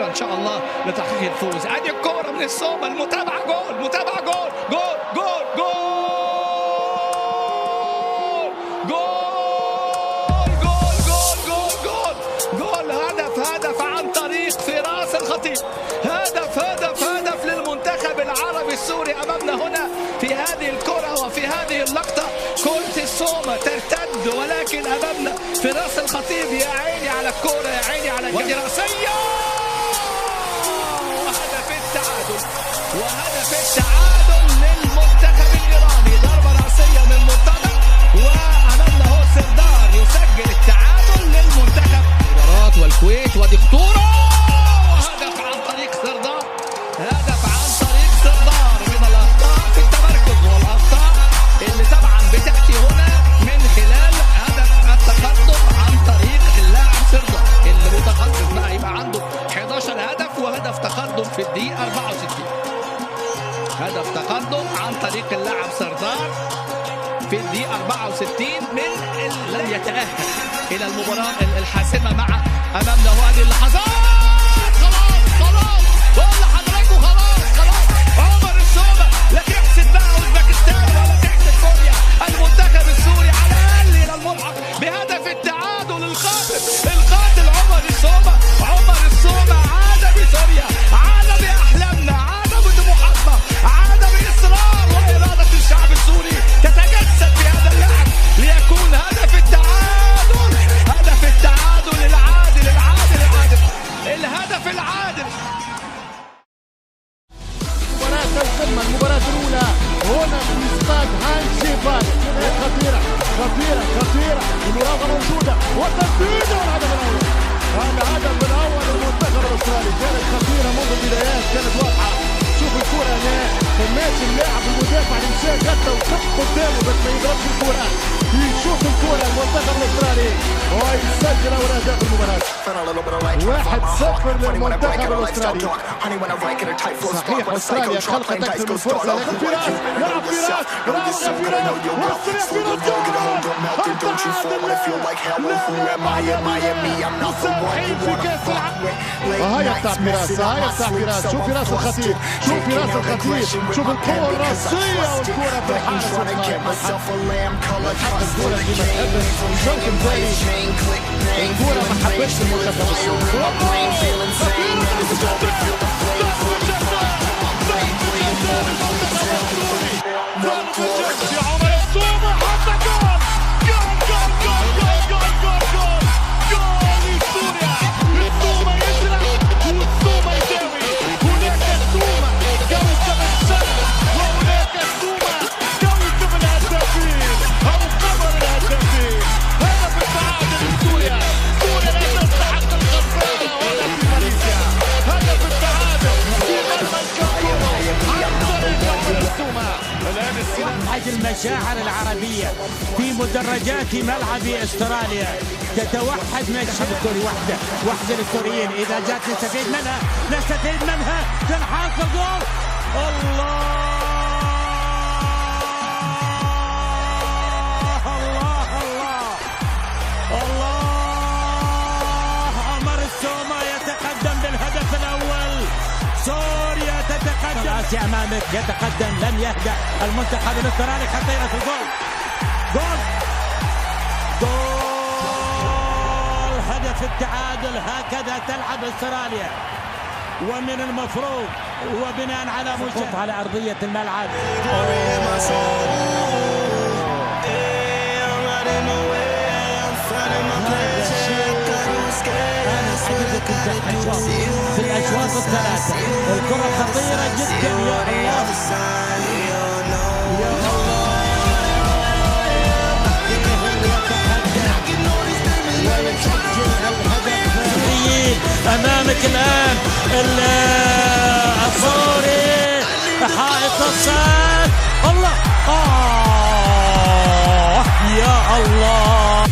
كبيرة إن شاء الله لتحقيق الفوز. أدي الكرة من السومة، المتابعة جول، متابعة جول جول جول جول جول جول. هدف عن طريق فراس الخطيب. هدف للمنتخب العربي السوري أمامنا هنا في هذه الكرة وفي هذه اللقطة. كرة السومة ترتد ولكن أمامنا فراس الخطيب. يا عيني على الكرة، يا عيني على الرأسية. وهدف التعادل للمنتخب الإيراني. ضربة رأسية من مرتضى وأمامنا هو سردار يسجل التعادل للمنتخب. الإمارات والكويت ودي خطورة. وهدف عن طريق سردار. هدف عن طريق سردار من الأخطاء في التمركز والأخطاء اللي طبعا بتأتي هنا من خلال هدف التقدم عن طريق اللاعب سردار اللي متخصص بقى يبقى عنده 11 هدف وهدف تقدم في الدقيقة 64. هدف تقدم عن طريق اللاعب سردار في الدقيقة 64 من لم يتأهل إلى المباراة الحاسمة مع أمامنا هذه اللحظات. خلاص بقول لحضراتكم خلاص. عمر السومة لا تحسد بقى أوزبكستان ولا تحسد كوريا. المنتخب السوري على الأقل إلى الملحق بهدف التعادل القاتل عمر السومة. عمر السومة عاد بسوريا، عاد بأحلامنا، عاد بطموحاتنا، عاد بإصرار وإرادة الشعب السوري تتجسد في هذا اللاعب ليكون هدف التعادل. هدف التعادل العادل الهدف العادل. مباراة القمة، المباراة الأولى هنا في استاد هانشيفال. خطيرة المراوغة موجودة والتسديد والهدف الأول. الهدف الأول للمنتخب الأسترالي كانت خطيرة منذ البدايات، كانت واضحة. شوف الكرة هنا ماشي اللاعب المدافع اللي مشى قدها وخط قدامه بس ما يضربش الكرة. يشوف الكرة المنتخب الأسترالي ويسجل أول أهداف المباراة. 1-0 للمنتخب الأسترالي. صحيح أستراليا خلقت أكثر من فرصة لكن فراس يلعب فراس وهي بتاع فراس. شوف فراس الخطيب، شوف القوة الرأسية والكرة في الحارس الكرة اللي ما تحبش ممكن زي الكرة ما حبتش المنتخب المشاعر العربية في مدرجات ملعب استراليا تتوحد مشاعر الكوري وحدة للكوريين. إذا جات نستفيد منها تنحاز الجول. الله عمر السومة يتقدم بالهدف الأول. سوريا تتقدم. آسيا أمامك يتقدم، لم يهدأ المنتخب الاسترالي حتى يأتي الجول. هدف التعادل. هكذا تلعب استراليا ومن المفروض وبناء على مشاهدة على أرضية الملعب. في الأشواط الثلاثة الكرة خطيرة جدا. يا الله ويسجل الهدف أمامك الآن الصوري حائط الصاد. الله يا الله